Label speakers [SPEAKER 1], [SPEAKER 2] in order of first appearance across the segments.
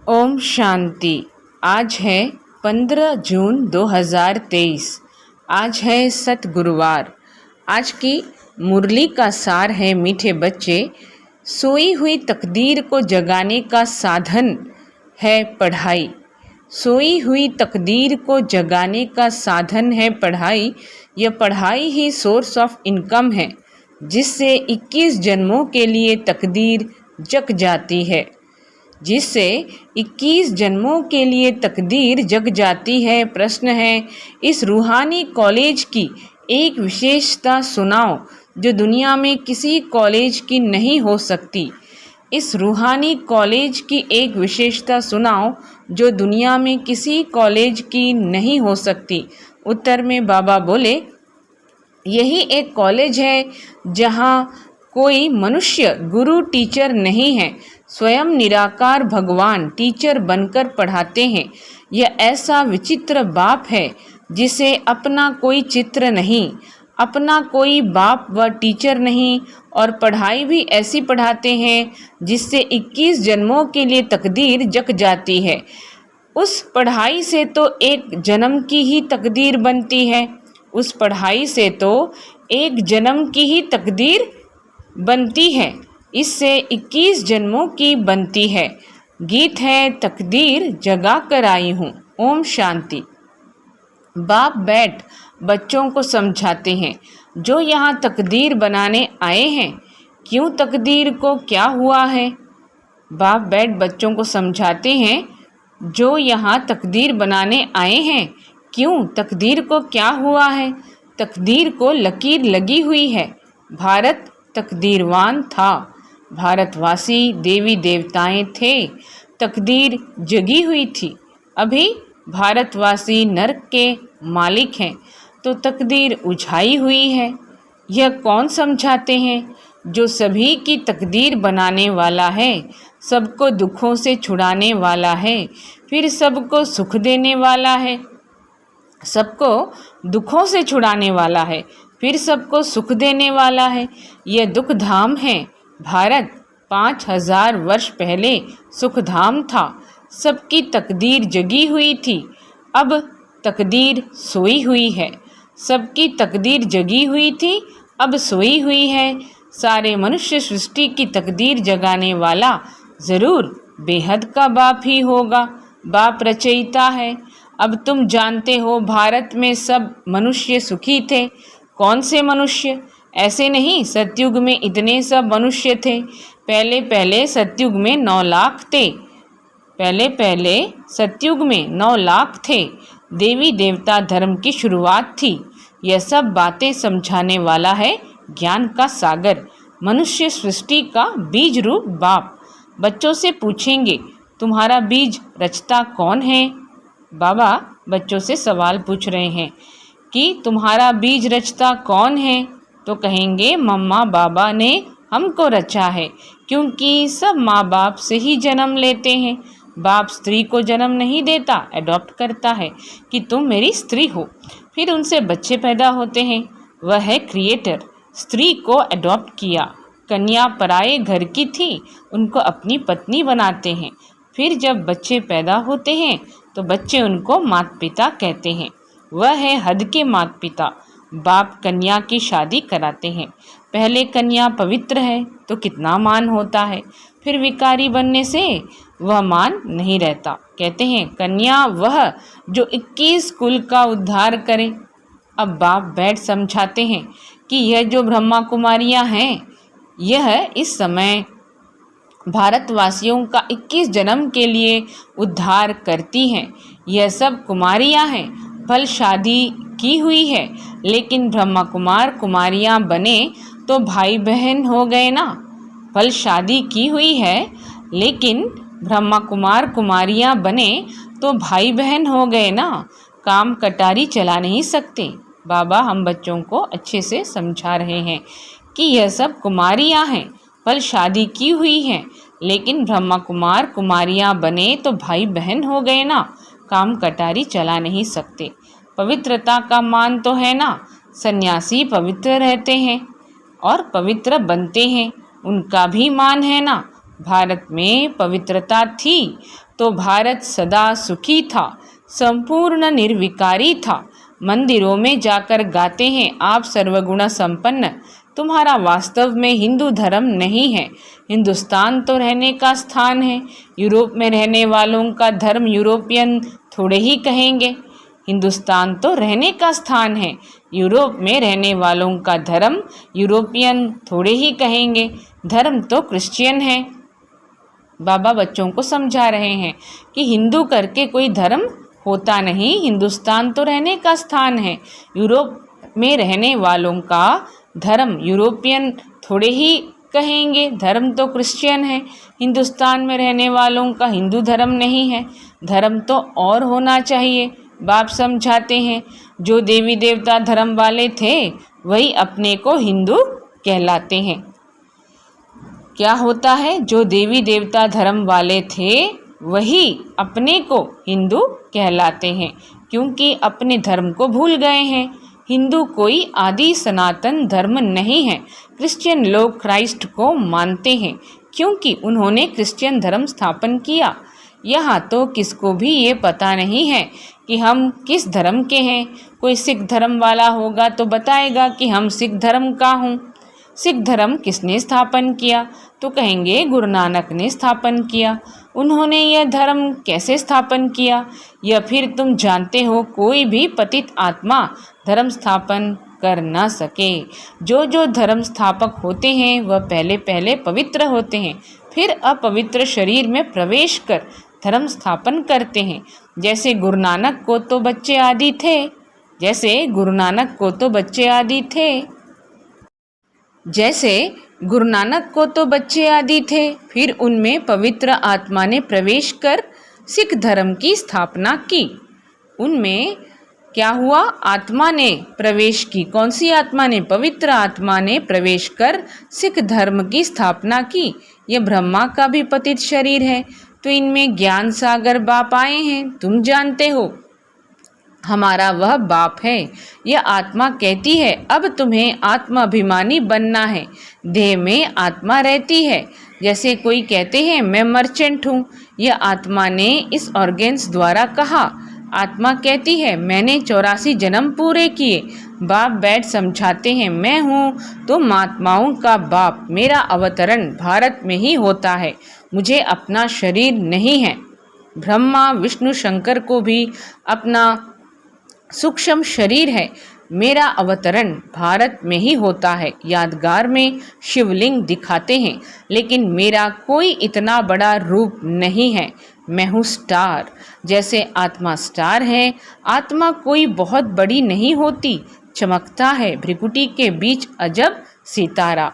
[SPEAKER 1] ओम शांति। आज है 15 जून 2023। आज है सतगुरुवार। आज की मुरली का सार है, मीठे बच्चे, सोई हुई तकदीर को जगाने का साधन है पढ़ाई। सोई हुई तकदीर को जगाने का साधन है पढ़ाई। यह पढ़ाई ही सोर्स ऑफ इनकम है, जिससे 21 जन्मों के लिए तकदीर जग जाती है। जिससे 21 जन्मों के लिए तकदीर जग जाती है। प्रश्न है, इस रूहानी कॉलेज की एक विशेषता सुनाओ जो दुनिया में किसी कॉलेज की नहीं हो सकती। इस रूहानी कॉलेज की एक विशेषता सुनाओ जो दुनिया में किसी कॉलेज की नहीं हो सकती। उत्तर में बाबा बोले, यही एक कॉलेज है जहाँ कोई मनुष्य गुरु टीचर नहीं है, स्वयं निराकार भगवान टीचर बनकर पढ़ाते हैं। यह ऐसा विचित्र बाप है जिसे अपना कोई चित्र नहीं, अपना कोई बाप व टीचर नहीं, और पढ़ाई भी ऐसी पढ़ाते हैं जिससे 21 जन्मों के लिए तकदीर जग जाती है। उस पढ़ाई से तो एक जन्म की ही तकदीर बनती है। उस पढ़ाई से तो एक जन्म की ही तकदीर बनती है। इससे 21 जन्मों की बनती है। गीत है, तकदीर जगा कर आई हूँ। ओम शांति। बाप बैठ बच्चों को समझाते हैं, जो यहाँ तकदीर बनाने आए हैं, क्यों तकदीर को क्या हुआ है। बाप बैठ बच्चों को समझाते हैं, जो यहाँ तकदीर बनाने आए हैं, क्यों तकदीर को क्या हुआ है। तकदीर को लकीर लगी हुई है। भारत तकदीरवान था। भारतवासी देवी देवताएं थे। तकदीर जगी हुई थी। अभी भारतवासी नरक के मालिक हैं, तो तकदीर उझाई हुई है। यह कौन समझाते हैं? जो सभी की तकदीर बनाने वाला है, सबको दुखों से छुड़ाने वाला है, फिर सबको सुख देने वाला है। सबको दुखों से छुड़ाने वाला है, फिर सबको सुख देने वाला है। यह दुख धाम है। भारत 5000 वर्ष पहले सुखधाम था। सबकी तकदीर जगी हुई थी। अब तकदीर सोई हुई है। सबकी तकदीर जगी हुई थी, अब सोई हुई है। सारे मनुष्य सृष्टि की तकदीर जगाने वाला ज़रूर बेहद का बाप ही होगा। बाप रचयिता है। अब तुम जानते हो, भारत में सब मनुष्य सुखी थे। कौन से मनुष्य? ऐसे नहीं, सतयुग में इतने सब मनुष्य थे। पहले पहले सतयुग में 9 लाख थे। पहले सतयुग में 9 लाख थे। देवी देवता धर्म की शुरुआत थी। यह सब बातें समझाने वाला है ज्ञान का सागर, मनुष्य सृष्टि का बीज रूप बाप। बच्चों से पूछेंगे, तुम्हारा बीज रचता कौन है? बाबा बच्चों से सवाल पूछ रहे हैं कि तुम्हारा बीज रचता कौन है? तो कहेंगे, मम्मा बाबा ने हमको रचा है, क्योंकि सब माँ बाप से ही जन्म लेते हैं। बाप स्त्री को जन्म नहीं देता, अडॉप्ट करता है कि तुम मेरी स्त्री हो। फिर उनसे बच्चे पैदा होते हैं। वह है क्रिएटर। स्त्री को अडॉप्ट किया। कन्या पराये घर की थी, उनको अपनी पत्नी बनाते हैं। फिर जब बच्चे पैदा होते हैं तो बच्चे उनको माता पिता कहते हैं। वह है हद के माता पिता। बाप कन्या की शादी कराते हैं। पहले कन्या पवित्र है तो कितना मान होता है, फिर विकारी बनने से वह मान नहीं रहता। कहते हैं, कन्या वह जो 21 कुल का उद्धार करे। अब बाप बैठ समझाते हैं कि यह जो ब्रह्मा कुमारियां हैं, यह इस समय भारतवासियों का 21 जन्म के लिए उद्धार करती हैं। यह सब कुमारियां हैं। फल शादी की हुई है, लेकिन ब्रह्मा कुमार कुमारियां बने तो भाई बहन हो गए ना। फल शादी की हुई है, लेकिन ब्रह्मा कुमार कुमारियां बने तो भाई बहन हो गए ना। काम कटारी चला नहीं सकते। बाबा हम बच्चों को अच्छे से समझा रहे हैं कि यह सब कुमारियां हैं, फल शादी की हुई हैं, लेकिन ब्रह्मा कुमार कुमारियां बने तो भाई बहन हो गए ना। काम कटारी चला नहीं सकते। पवित्रता का मान तो है ना। सन्यासी पवित्र रहते हैं और पवित्र बनते हैं, उनका भी मान है ना। भारत में पवित्रता थी तो भारत सदा सुखी था, संपूर्ण निर्विकारी था। मंदिरों में जाकर गाते हैं आप सर्वगुण संपन्न। तुम्हारा वास्तव में हिंदू धर्म नहीं है। हिंदुस्तान तो रहने का स्थान है। यूरोप में रहने वालों का धर्म यूरोपियन थोड़े ही कहेंगे। हिंदुस्तान तो रहने का स्थान है। यूरोप में रहने वालों का धर्म यूरोपियन थोड़े ही कहेंगे। धर्म तो क्रिश्चियन है। बाबा बच्चों को समझा रहे हैं कि हिंदू करके कोई धर्म होता नहीं। हिंदुस्तान तो रहने का स्थान है। यूरोप में रहने वालों का धर्म यूरोपियन थोड़े ही कहेंगे। धर्म तो क्रिश्चियन है। हिंदुस्तान में रहने वालों का हिंदू धर्म नहीं है। धर्म तो और होना चाहिए। बाप समझाते हैं जो देवी देवता धर्म वाले थे वही अपने को हिंदू कहलाते हैं। क्या होता है? जो देवी देवता धर्म वाले थे वही अपने को हिंदू कहलाते हैं, क्योंकि अपने धर्म को भूल गए हैं। हिंदू कोई आदि सनातन धर्म नहीं है। क्रिश्चियन लोग क्राइस्ट को मानते हैं क्योंकि उन्होंने क्रिश्चियन धर्म स्थापन किया। यहाँ तो किसको भी ये पता नहीं है कि हम किस धर्म के हैं। कोई सिख धर्म वाला होगा तो बताएगा कि हम सिख धर्म का हूँ। सिख धर्म किसने स्थापन किया? तो कहेंगे गुरु नानक ने स्थापन किया। उन्होंने यह धर्म कैसे स्थापन किया? या फिर तुम जानते हो कोई भी पतित आत्मा धर्म स्थापन कर ना सके। जो जो धर्म स्थापक होते हैं वह पहले पहले पवित्र होते हैं, फिर अपवित्र शरीर में प्रवेश कर धर्म स्थापन करते हैं। जैसे गुरु नानक को तो बच्चे आदि थे। फिर उनमें पवित्र आत्मा ने प्रवेश कर सिख धर्म की स्थापना की। उनमें क्या हुआ? आत्मा ने प्रवेश की। कौन सी आत्मा ने? पवित्र आत्मा ने प्रवेश कर सिख धर्म की स्थापना की। यह ब्रह्मा का भी पतित शरीर है, तो इनमें ज्ञान सागर बाप आए हैं। तुम जानते हो हमारा वह बाप है। यह आत्मा कहती है अब तुम्हें आत्माभिमानी बनना है। देह में आत्मा रहती है। जैसे कोई कहते हैं मैं मर्चेंट हूँ। यह आत्मा ने इस ऑर्गेन्स द्वारा कहा। आत्मा कहती है मैंने 84 जन्म पूरे किए। बाप बैठ समझाते हैं मैं हूँ तो महात्माओं का बाप। मेरा अवतरण भारत में ही होता है। मुझे अपना शरीर नहीं है। ब्रह्मा विष्णु शंकर को भी अपना सूक्ष्म शरीर है। मेरा अवतरण भारत में ही होता है। यादगार में शिवलिंग दिखाते हैं, लेकिन मेरा कोई इतना बड़ा रूप नहीं है। मैं हूँ स्टार। जैसे आत्मा स्टार है, आत्मा कोई बहुत बड़ी नहीं होती, चमकता है भ्रिकुटी के बीच अजब सितारा।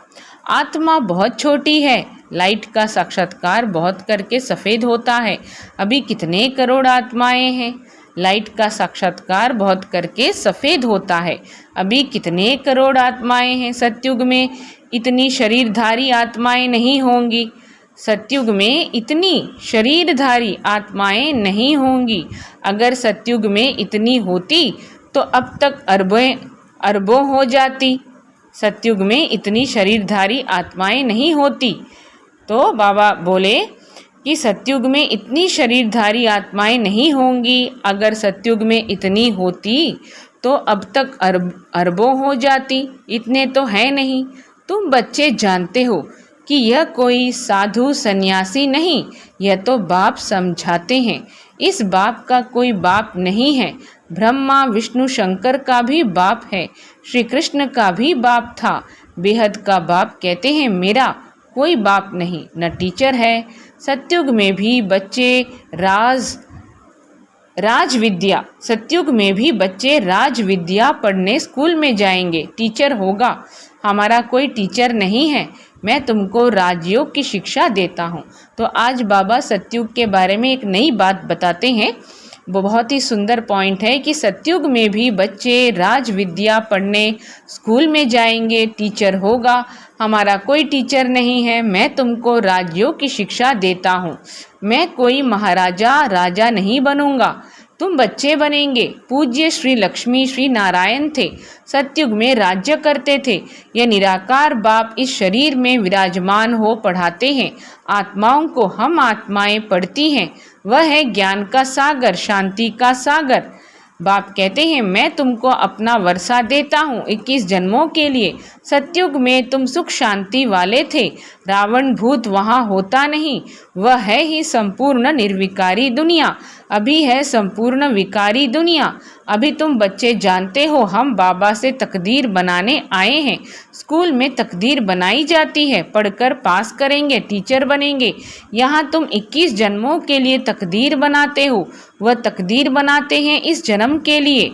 [SPEAKER 1] आत्मा बहुत छोटी है। लाइट का साक्षात्कार बहुत करके सफ़ेद होता है। अभी कितने करोड़ आत्माएं हैं। लाइट का साक्षात्कार बहुत करके सफ़ेद होता है। अभी कितने करोड़ आत्माएं हैं। सतयुग में इतनी शरीरधारी आत्माएं नहीं होंगी। सतयुग में इतनी शरीरधारी आत्माएं नहीं होंगी। अगर सतयुग में इतनी होती तो अब तक अरबों हो जाती। सतयुग में इतनी शरीरधारी आत्माएं नहीं होती। तो बाबा बोले कि सतयुग में इतनी शरीरधारी आत्माएं नहीं होंगी। अगर सतयुग में इतनी होती तो अब तक अरबों हो जाती। इतने तो है नहीं। तुम बच्चे जानते हो कि यह कोई साधु सन्यासी नहीं, यह तो बाप समझाते हैं। इस बाप का कोई बाप नहीं है। ब्रह्मा विष्णु शंकर का भी बाप है। श्री कृष्ण का भी बाप था। बेहद का बाप कहते हैं मेरा कोई बाप नहीं। न टीचर है। सतयुग में भी बच्चे सतयुग में भी बच्चे राज विद्या पढ़ने स्कूल में जाएंगे। टीचर होगा। हमारा कोई टीचर नहीं है। मैं तुमको राजयोग की शिक्षा देता हूँ। तो आज बाबा सतयुग के बारे में एक नई बात बताते हैं। वो बहुत ही सुंदर पॉइंट है कि सतयुग में भी बच्चे राज विद्या पढ़ने स्कूल में जाएंगे। टीचर होगा। हमारा कोई टीचर नहीं है। मैं तुमको राजयोग की शिक्षा देता हूँ। मैं कोई महाराजा राजा नहीं बनूंगा। तुम बच्चे बनेंगे। पूज्य श्री लक्ष्मी श्री नारायण थे, सतयुग में राज्य करते थे। यह निराकार बाप इस शरीर में विराजमान हो पढ़ाते हैं। आत्माओं को हम आत्माएं पढ़ती हैं। वह है ज्ञान का सागर, शांति का सागर। बाप कहते हैं मैं तुमको अपना वर्षा देता हूँ 21 जन्मों के लिए। सतयुग में तुम सुख शांति वाले थे, रावण भूत वहाँ होता नहीं। वह है ही संपूर्ण निर्विकारी दुनिया, अभी है संपूर्ण विकारी दुनिया। अभी तुम बच्चे जानते हो हम बाबा से तकदीर बनाने आए हैं। स्कूल में तकदीर बनाई जाती है, पढ़कर पास करेंगे, टीचर बनेंगे। यहाँ तुम 21 जन्मों के लिए तकदीर बनाते हो। वह तकदीर बनाते हैं इस जन्म के लिए,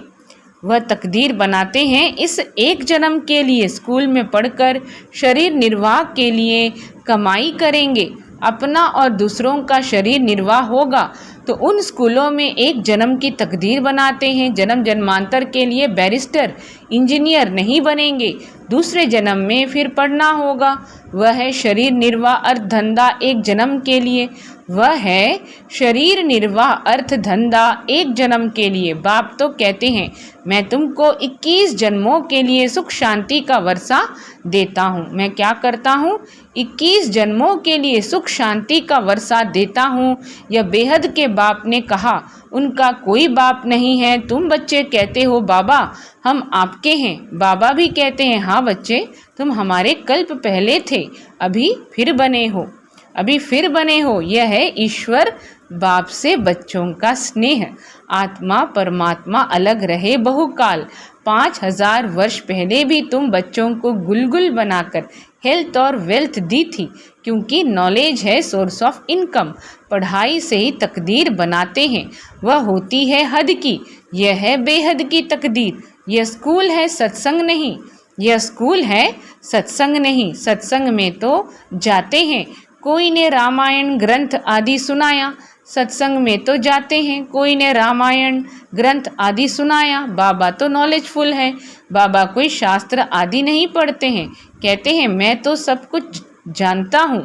[SPEAKER 1] वह तकदीर बनाते हैं इस एक जन्म के लिए। स्कूल में पढ़कर शरीर निर्वाह के लिए कमाई करेंगे, अपना और दूसरों का शरीर निर्वाह होगा। तो उन स्कूलों में एक जन्म की तकदीर बनाते हैं। जन्म जन्मांतर के लिए बैरिस्टर इंजीनियर नहीं बनेंगे, दूसरे जन्म में फिर पढ़ना होगा। वह है शरीर निर्वाह अर्थ धंधा एक जन्म के लिए, वह है शरीर निर्वाह अर्थ धंधा एक जन्म के लिए। बाप तो कहते हैं मैं तुमको 21 जन्मों के लिए सुख शांति का वर्षा देता हूँ। मैं क्या करता हूँ? 21 जन्मों के लिए सुख शांति का वर्षा देता हूँ। यह बेहद के बाप ने कहा, उनका कोई बाप नहीं है। तुम बच्चे कहते हो बाबा हम आपके हैं। बाबा भी कहते हैं हाँ बच्चे तुम हमारे कल्प पहले थे, अभी फिर बने हो, अभी फिर बने हो। यह है ईश्वर बाप से बच्चों का स्नेह। आत्मा परमात्मा अलग रहे बहुकाल। 5000 वर्ष पहले भी तुम बच्चों को गुलगुल बनाकर हेल्थ और वेल्थ दी थी, क्योंकि नॉलेज है सोर्स ऑफ इनकम। पढ़ाई से ही तकदीर बनाते हैं, वह होती है हद की। यह है बेहद की तकदीर। यह स्कूल है सत्संग नहीं, यह स्कूल है सत्संग नहीं। सत्संग में तो जाते हैं, कोई ने रामायण ग्रंथ आदि सुनाया। सत्संग में तो जाते हैं, कोई ने रामायण ग्रंथ आदि सुनाया। बाबा तो नॉलेजफुल है, बाबा कोई शास्त्र आदि नहीं पढ़ते हैं। कहते हैं मैं तो सब कुछ जानता हूँ,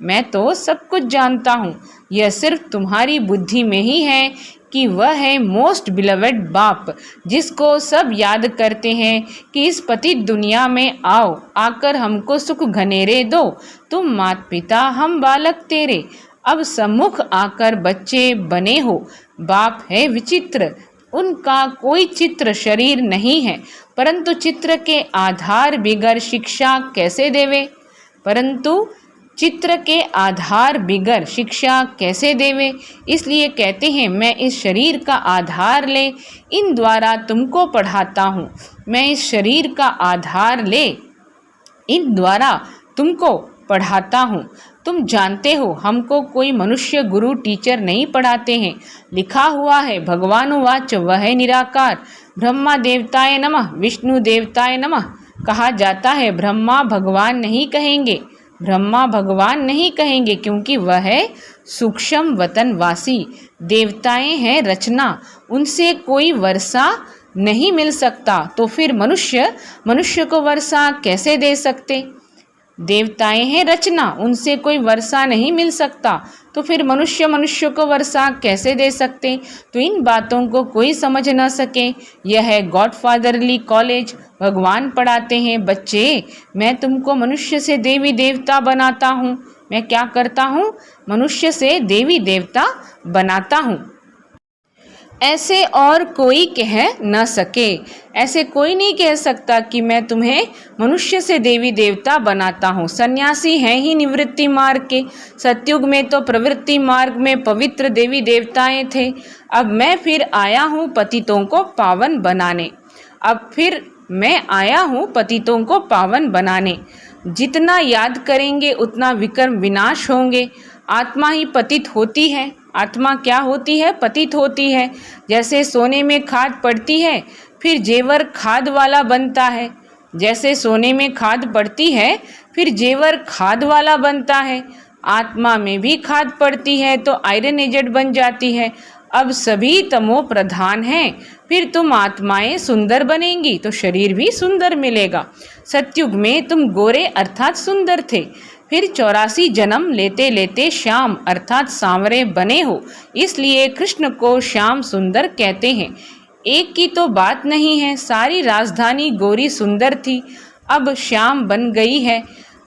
[SPEAKER 1] मैं तो सब कुछ जानता हूँ। यह सिर्फ तुम्हारी बुद्धि में ही है कि वह है मोस्ट बिलवेड बाप, जिसको सब याद करते हैं कि इस पतित दुनिया में आओ, आकर हमको सुख घनेरे दो। तुम माता पिता हम बालक तेरे, अब सम्मुख आकर बच्चे बने हो। बाप है विचित्र, उनका कोई चित्र शरीर नहीं है, परंतु चित्र के आधार बिगर शिक्षा कैसे देवे, परंतु चित्र के आधार बिगर शिक्षा कैसे देवे। इसलिए कहते हैं मैं इस शरीर का आधार ले इन द्वारा तुमको पढ़ाता हूँ। मैं इस शरीर का आधार ले इन द्वारा तुमको पढ़ाता हूँ। तुम जानते हो हमको कोई मनुष्य गुरु टीचर नहीं पढ़ाते हैं। लिखा हुआ है भगवानुवाच वह है निराकार। ब्रह्मा देवताय नमः, विष्णु देवताय नमः। कहा जाता है ब्रह्मा भगवान नहीं कहेंगे, ब्रह्मा भगवान नहीं कहेंगे, क्योंकि वह है सूक्ष्म वतनवासी। देवताएं हैं रचना, उनसे कोई वर्षा नहीं मिल सकता। तो फिर मनुष्य को वर्षा कैसे दे सकते? देवताएं हैं रचना, उनसे कोई वर्षा नहीं मिल सकता, तो फिर मनुष्य को वर्षा कैसे दे सकते? तो इन बातों को कोई समझ न सके। यह है गॉडफादरली कॉलेज। भगवान पढ़ाते हैं बच्चे मैं तुमको मनुष्य से देवी देवता बनाता हूँ। मैं क्या करता हूँ? मनुष्य से देवी देवता बनाता हूँ। ऐसे और कोई कह न सके, ऐसे कोई नहीं कह सकता कि मैं तुम्हें मनुष्य से देवी देवता बनाता हूँ। सन्यासी हैं ही निवृत्ति मार्ग के। सतयुग में तो प्रवृत्ति मार्ग में पवित्र देवी देवताएं थे। अब मैं फिर आया हूँ पतितों को पावन बनाने। अब फिर मैं आया हूँ पतितों को पावन बनाने। जितना याद करेंगे उतना विकर्म विनाश होंगे। आत्मा ही पतित होती है। आत्मा क्या होती है? पतित होती है। जैसे सोने में खाद पड़ती है फिर जेवर खाद वाला बनता है, जैसे सोने में खाद पड़ती है फिर जेवर खाद वाला बनता है। आत्मा में भी खाद पड़ती है तो आयरन एजेड बन जाती है। अब सभी तमो प्रधान हैं, फिर तुम आत्माएं सुंदर बनेंगी तो शरीर भी सुंदर मिलेगा। सतयुग में तुम गोरे अर्थात सुंदर थे, फिर 84 जन्म लेते लेते श्याम अर्थात सांवरे बने हो, इसलिए कृष्ण को श्याम सुंदर कहते हैं। एक की तो बात नहीं है, सारी राजधानी गोरी सुंदर थी, अब श्याम बन गई है।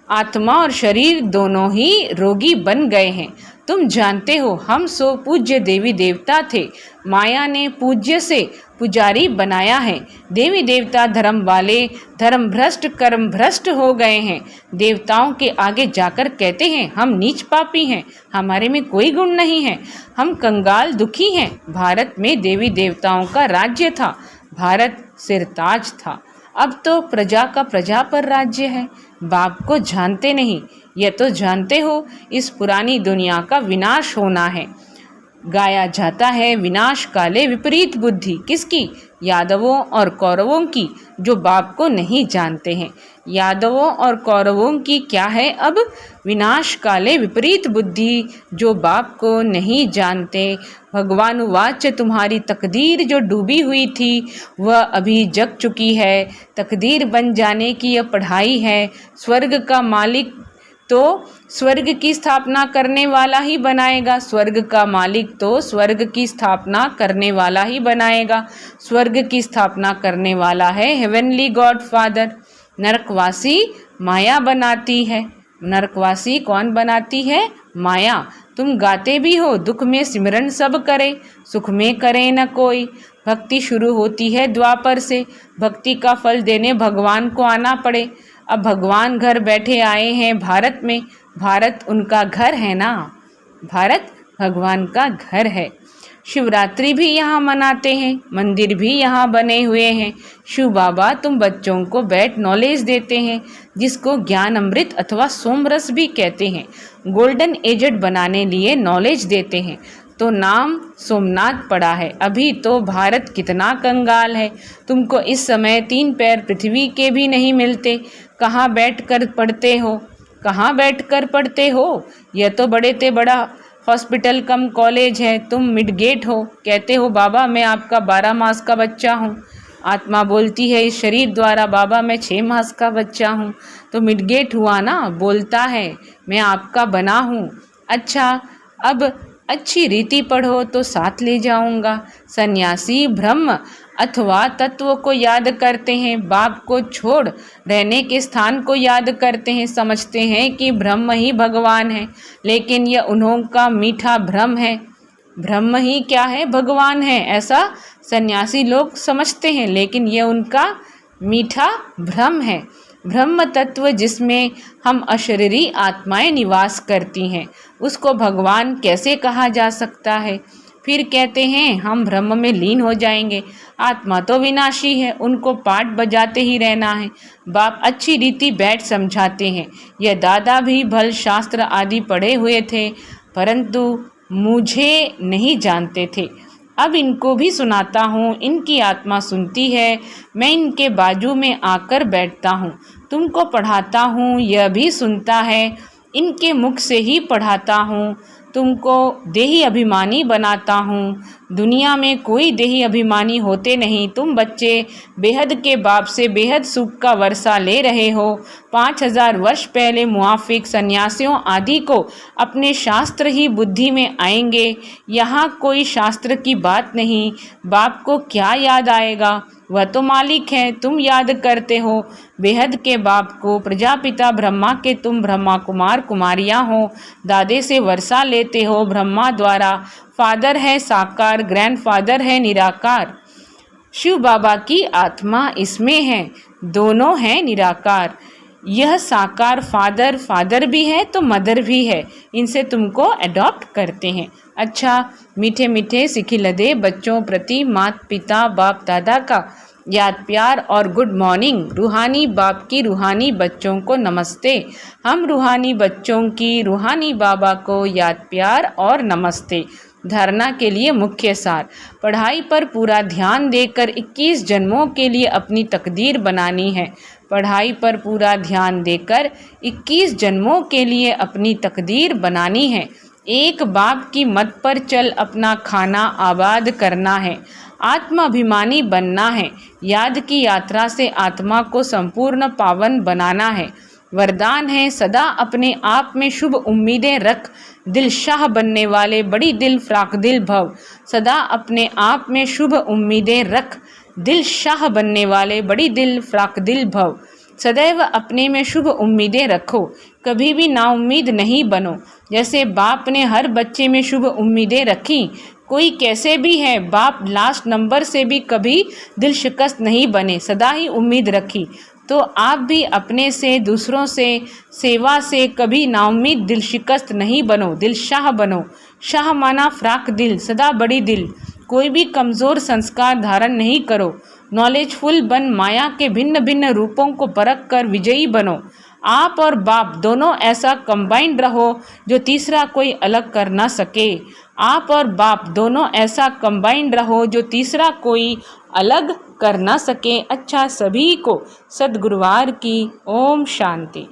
[SPEAKER 1] आत्मा और शरीर दोनों ही रोगी बन गए हैं। तुम जानते हो हम सो पूज्य देवी देवता थे, माया ने पूज्य से पुजारी बनाया है। देवी देवता धर्म वाले धर्म भ्रष्ट कर्म भ्रष्ट हो गए हैं। देवताओं के आगे जाकर कहते हैं हम नीच पापी हैं, हमारे में कोई गुण नहीं है, हम कंगाल दुखी हैं। भारत में देवी देवताओं का राज्य था, भारत सिरताज था, अब तो प्रजा का प्रजा पर राज्य है। बाप को जानते नहीं, यह तो जानते हो इस पुरानी दुनिया का विनाश होना है। गाया जाता है विनाश काले विपरीत बुद्धि, किसकी? यादवों और कौरवों की, जो बाप को नहीं जानते हैं। यादवों और कौरवों की क्या है अब? विनाश काले विपरीत बुद्धि, जो बाप को नहीं जानते। भगवानुवाच तुम्हारी तकदीर जो डूबी हुई थी वह अभी जग चुकी है। तकदीर बन जाने की यह पढ़ाई है। स्वर्ग का मालिक तो स्वर्ग की स्थापना करने वाला ही बनाएगा, स्वर्ग का मालिक तो स्वर्ग की स्थापना करने वाला ही बनाएगा। स्वर्ग की स्थापना करने वाला है हेवनली गॉड फादर। नरकवासी माया बनाती है। नरकवासी कौन बनाती है? माया। तुम गाते भी हो दुख में सिमरन सब करे, सुख में करे न कोई। भक्ति शुरू होती है द्वापर से, भक्ति का फल देने भगवान को आना पड़े। अब भगवान घर बैठे आए हैं भारत में, भारत उनका घर है ना, भारत भगवान का घर है। शिवरात्रि भी यहाँ मनाते हैं, मंदिर भी यहाँ बने हुए हैं। शिव बाबा तुम बच्चों को बैठ नॉलेज देते हैं, जिसको ज्ञान अमृत अथवा सोमरस भी कहते हैं। गोल्डन एजेड बनाने लिए नॉलेज देते हैं, तो नाम सोमनाथ पड़ा है। अभी तो भारत कितना कंगाल है, तुमको इस समय 3 पैर पृथ्वी के भी नहीं मिलते। कहाँ बैठ कर पढ़ते हो, कहाँ बैठ कर पढ़ते हो? यह तो बड़े ते बड़ा हॉस्पिटल कम कॉलेज है, तुम मिडगेट हो। कहते हो बाबा मैं आपका 12 मास का बच्चा हूँ। आत्मा बोलती है इस शरीर द्वारा बाबा मैं 6 मास का बच्चा हूँ, तो मिडगेट हुआ ना। बोलता है मैं आपका बना हूँ। अच्छा अब अच्छी रीति पढ़ो तो साथ ले जाऊंगा। सन्यासी ब्रह्म अथवा तत्व को याद करते हैं, बाप को छोड़ रहने के स्थान को याद करते हैं। समझते हैं कि ब्रह्म ही भगवान है, लेकिन यह उन्हों का मीठा भ्रम है। ब्रह्म ही क्या है? भगवान है, ऐसा सन्यासी लोग समझते हैं, लेकिन यह उनका मीठा भ्रम है। ब्रह्म तत्व जिसमें हम अशरीरी आत्माएं निवास करती हैं, उसको भगवान कैसे कहा जा सकता है? फिर कहते हैं हम ब्रह्म में लीन हो जाएंगे। आत्मा तो विनाशी है, उनको पाठ बजाते ही रहना है। बाप अच्छी रीति बैठ समझाते हैं। यह दादा भी भल शास्त्र आदि पढ़े हुए थे, परंतु मुझे नहीं जानते थे। अब इनको भी सुनाता हूँ, इनकी आत्मा सुनती है। मैं इनके बाजू में आकर बैठता हूँ, तुमको पढ़ाता हूँ, यह भी सुनता है। इनके मुख से ही पढ़ाता हूँ, तुमको देही अभिमानी बनाता हूँ। दुनिया में कोई देही अभिमानी होते नहीं। तुम बच्चे बेहद के बाप से बेहद सुख का वर्षा ले रहे हो। 5000 वर्ष पहले मुआफिक सन्यासियों आदि को अपने शास्त्र ही बुद्धि में आएंगे। यहाँ कोई शास्त्र की बात नहीं। बाप को क्या याद आएगा? वह तो मालिक है, तुम याद करते हो बेहद के बाप को। प्रजापिता ब्रह्मा के तुम ब्रह्मा कुमार कुमारियाँ हो, दादे से वर्षा लेते हो ब्रह्मा द्वारा। फादर है साकार, ग्रैंडफादर है निराकार। शिव बाबा की आत्मा इसमें है, दोनों हैं निराकार। यह साकार फादर भी है तो मदर भी है, इनसे तुमको अडॉप्ट करते हैं। अच्छा मीठे मीठे सिखिलदे बच्चों प्रति माता पिता बाप दादा का याद प्यार और गुड मॉर्निंग। रूहानी बाप की रूहानी बच्चों को नमस्ते। हम रूहानी बच्चों की रूहानी बाबा को याद प्यार और नमस्ते। धारणा के लिए मुख्य सार, पढ़ाई पर पूरा ध्यान देकर 21 जन्मों के लिए अपनी तकदीर बनानी है। पढ़ाई पर पूरा ध्यान देकर 21 जन्मों के लिए अपनी तकदीर बनानी है। एक बाप की मत पर चल अपना खाना आबाद करना है। आत्माभिमानी बनना है। याद की यात्रा से आत्मा को संपूर्ण पावन बनाना है। वरदान है सदा अपने आप में शुभ उम्मीदें रख, दिल शाह बनने वाले बड़ी दिल फ्राक दिल भव। सदा अपने आप में शुभ उम्मीदें रख, दिल शाह बनने वाले बड़ी दिल फ्राक दिल भव। सदैव अपने में शुभ उम्मीदें रखो, कभी भी नाउम्मीद नहीं बनो। जैसे बाप ने हर बच्चे में शुभ उम्मीदें रखी, कोई कैसे भी है बाप लास्ट नंबर से भी कभी दिल शिकस्त नहीं बने, सदा ही उम्मीद रखी। तो आप भी अपने से, दूसरों से, सेवा से कभी नाउम्मीद दिल शिकस्त नहीं बनो, दिल शाह बनो। शाह माना फ्राक दिल, सदा बड़ी दिल। कोई भी कमज़ोर संस्कार धारण नहीं करो, नॉलेजफुल बन माया के भिन्न भिन्न रूपों को परख कर विजयी बनो। आप और बाप दोनों ऐसा कंबाइंड रहो जो तीसरा कोई अलग कर ना सके। आप और बाप दोनों ऐसा कंबाइंड रहो जो तीसरा कोई अलग कर ना सके। अच्छा, सभी को सद्गुरुवार की ओम शांति।